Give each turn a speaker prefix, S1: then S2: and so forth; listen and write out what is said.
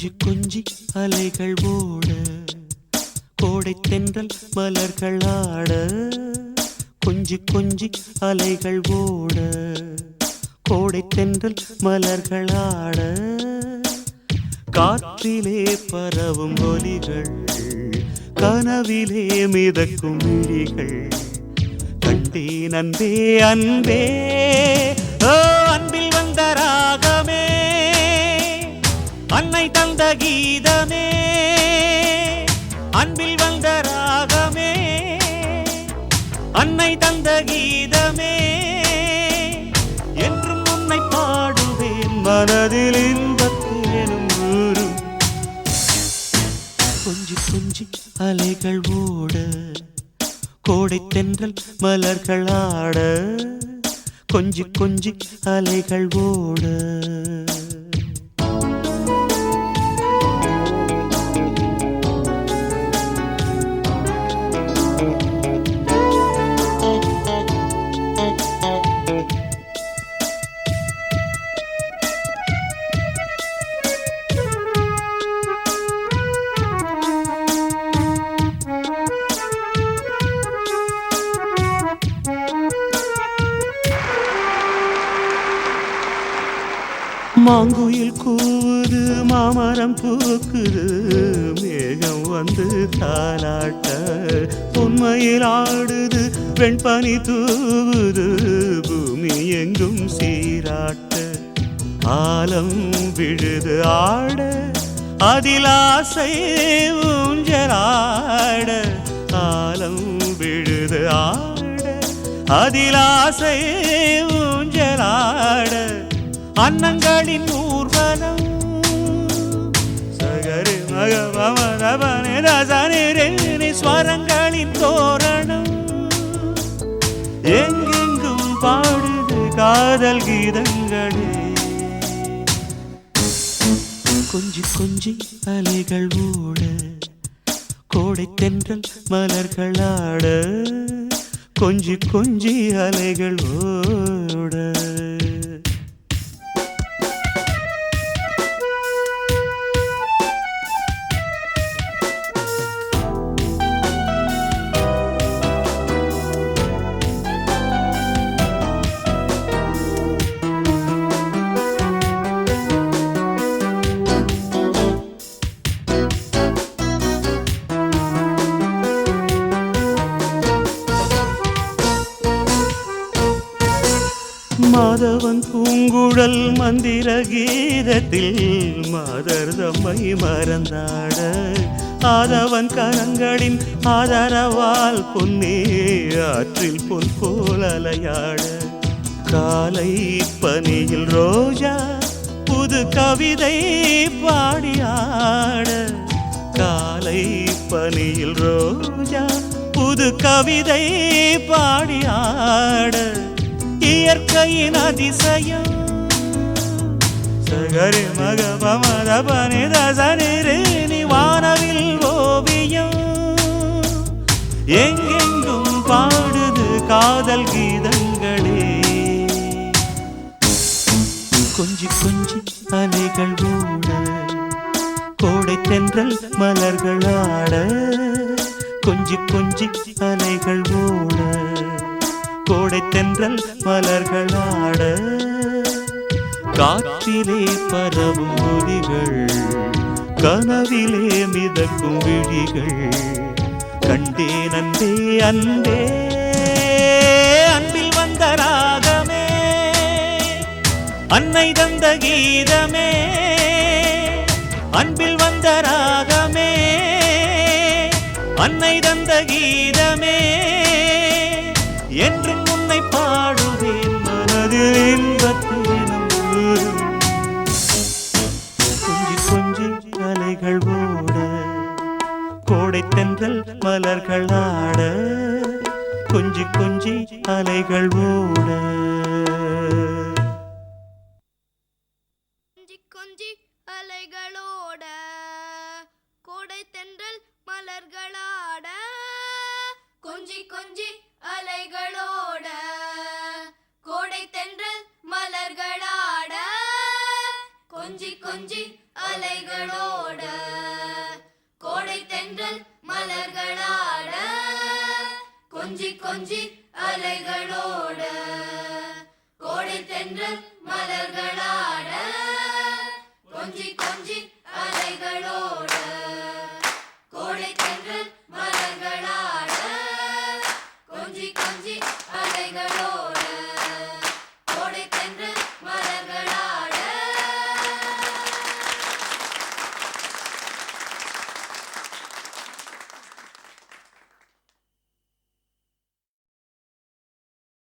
S1: கொஞ்சி கொஞ்சி அலைகள் ஓட கோடை தென்றல் மலர்கள் ஆட கொஞ்சி கொஞ்சி அலைகள் ஓட கோடை தென்றல் மலர்கள் ஆட காற்றிலே பரவும் ஒலிகள் கனவிலே மிதக்கும் விழிகள் கண்டேன் அன்பே அன்பே ஓ அன்பில் வந்த ராகமே அன்னை தந்த கீதமே அன்பில் வந்த ராகமே அன்னை தந்த கீதமே என்றும் உன்னை பாடுவேன் மனதில் இன்பத்தேனும் ஊரும் கொஞ்சி கொஞ்சி அலைகள் ஓட கோடை தென்றல் மலர்கள் ஆட கொஞ்சி கொஞ்சி அலைகள் ஓட மாங்குயில் கூவுது மாமரம் பூக்குது மேகம் வந்து தாலாட்ட உண்மையில் ஆடுது வெண்பனி தூவுது பூமி எங்கும் சீராட்ட ஆலம் விழுது ஆட அதில் ஆசை ஊஞ்சலாட ஆலம் விழுது ஆட அதில் ஆசை ஊஞ்சலாட அன்னங்களின் ஊர்வலம் சகரி மகமரபனி ஸ்வரங்களின் தோரணம் எங்கெங்கும் பாடுது காதல் கீதங்களே கொஞ்சி கொஞ்சி அலைகள் ஓட கோடை தென்றல் மலர்கள் ஆட கொஞ்சி கொஞ்சி அலைகள் ஓட மாதவன் பூங்குழல் மந்திர கீதத்தில் மாதர் தம்மை மறந்தாட ஆதவன் கரங்களின் ஆதரவால் பொன்னே ஆற்றில் பொன் போல் அலையாட காலை பனியில் ரோஜா புது கவிதை பாடியாட காலை பனியில் ரோஜா புது கவிதை பாடியாட இயற்கையின் அதிசயம் சகரி மகபமரபனி தசனி வானவில் ஓவியம் எங்கெங்கும் பாடுது காதல் கீதங்களே கொஞ்சி கொஞ்சி அலைகள் ஓட கோடை தென்றல் மலர்கள் ஆட கொஞ்சி கொஞ்சி அலைகள் ஓட கோடை தென்றல் மலர்கள் ஆட காற்றிலே பரவும் ஒலிகள் கனவிலே மிதக்கும் விழிகள் கண்டேன் அன்பே அன்பே அன்பில் வந்த ராகமே அன்னை தந்த கீதமே அன்பில் வந்த ராகமே அன்னை தந்த கீதமே என்றும் உன்னை பாடுவேன் மனதில் இன்பத்தேனும் ஊரும் கொஞ்சி கொஞ்சி அலைகள் ஓட கோடை தென்றல் மலர்கள் ஆட கொஞ்சி கொஞ்சி அலைகள் ஓட
S2: கொஞ்சி கொஞ்சி அலைகளோட கோடை தென்றல் மலர்களாட கொஞ்சி கொஞ்சி அலைகளோட கோடை தென்றல் மலர்களாட கொஞ்சி கொஞ்சி அலைகளோட கோடை தென்றல் மலர்களாட கொஞ்சி கொஞ்சி அலைகளோட கோடை தென்றல் மலர்களாட கொஞ்சி கொஞ்சி அலைகளோட